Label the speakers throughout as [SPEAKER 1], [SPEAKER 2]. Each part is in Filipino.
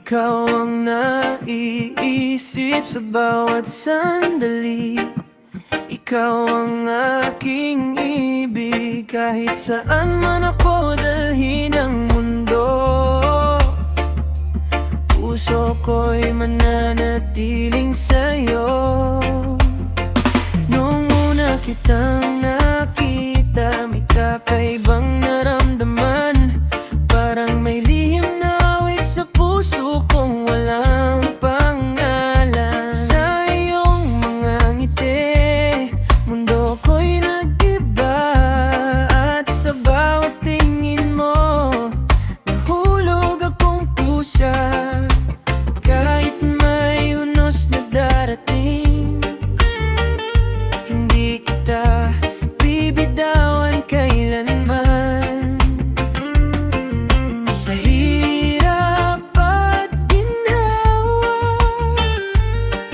[SPEAKER 1] Ikaw ang naiisip sa bawat sandali. Ikaw ang aking ibig, kahit saan man ako dalhin ng mundo. Puso ko'y mananatiling sa'yo. Noong una kitang nakita, may kakaibang naramdaman. Parang may lihim na awit sa puso kong walang pangalan. Sa iyong mga ngiti, mundo ko'y nag-iba. At sa bawat tingin mo, nahulog akong pusa. Kahit may unos na darating, hindi kita bibitawan kailanman. Sa hirap at ginhawa,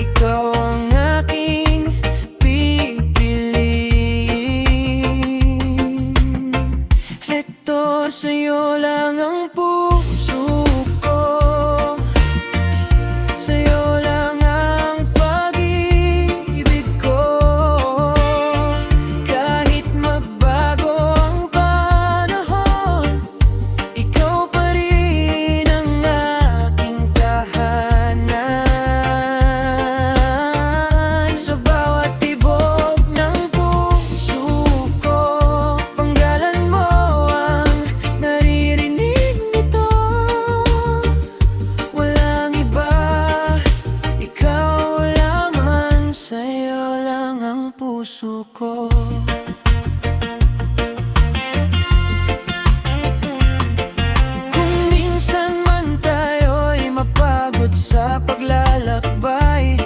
[SPEAKER 1] ikaw ang aking pipiliin. Hector, sa'yo lang ang puso ko. Sa'yo lang ang pag-ibig ko. Kahit magbago ang panahon, ikaw pa rin ang aking tahanan. Sa bawat tibok ng puso ko, panggalan mo ang naririnig nito. Walang iba, ikaw lamang, sa'yo lang ang puso ko. Kung minsan man tayo'y mapagod sa paglalakbay,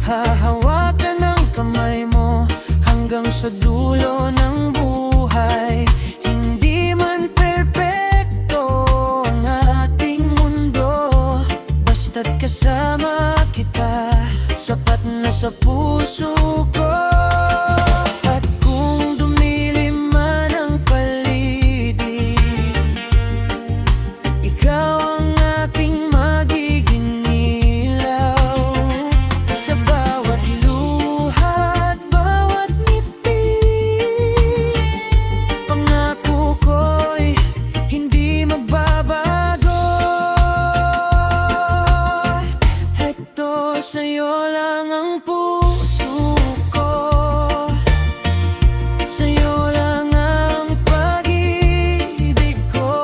[SPEAKER 1] hahawakan ang kamay mo hanggang sa dulo ng buhay. Hindi man perpekto ang ating mundo, basta't kasama kita, sapat na sa puso ko. At kung dumilim man ang paligid, ikaw ang aking magiging ilaw. Sa bawat luha at bawat ngiti, pangako ko'y hindi magbabago. Hector, sa'yo lang ang puso ko. Sa'yo lang ang pag-ibig ko.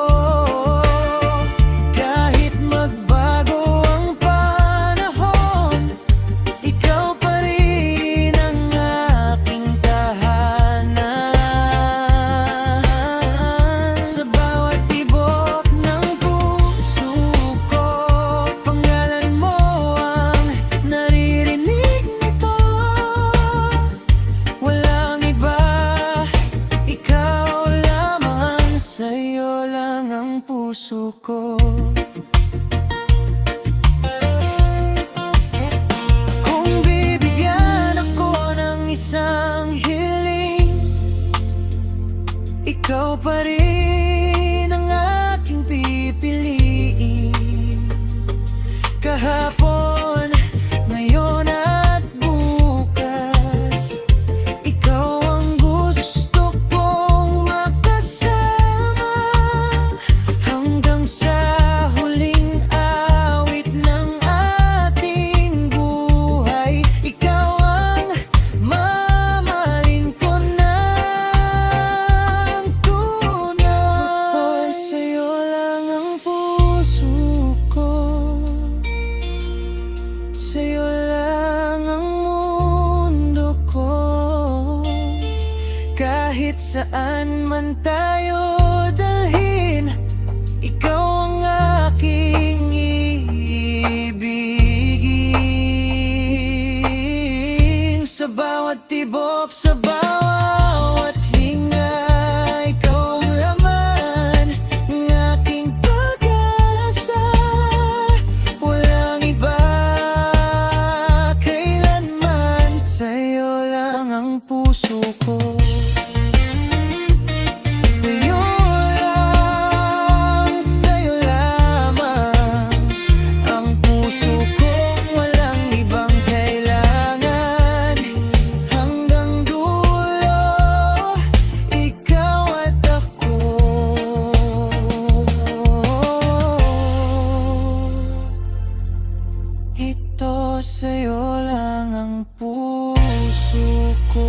[SPEAKER 1] Kahit magbago ang panahon, ikaw pa rin ang aking tahanan. Sa bawat tibok ng puso ko, panggalan mo ang naririnig nito. Walang iba, ikaw lamang, sa'yo lang ang puso ko. Kung bibigyan ako ng isang hiling, ikaw pa rin ang aking pipiliin. Kahapon, ngayon at bukas, ikaw ang gusto kong makasama. Hanggang sa huling awit ng ating buhay, ikaw ang mamahalin ko ng tunay. Sa'yo lang ang puso ko. Sa'yo lang ang mundo ko. Kahit saan man tayo dalhin, ikaw ang aking iibigin. Sa bawat tibok, sa bawat hinga, ikaw ang laman ng aking pag-asa. Walang iba, kailanman, sa'yo lang ang puso ko. Sa'yo Ito sa'yo lang ang puso ko.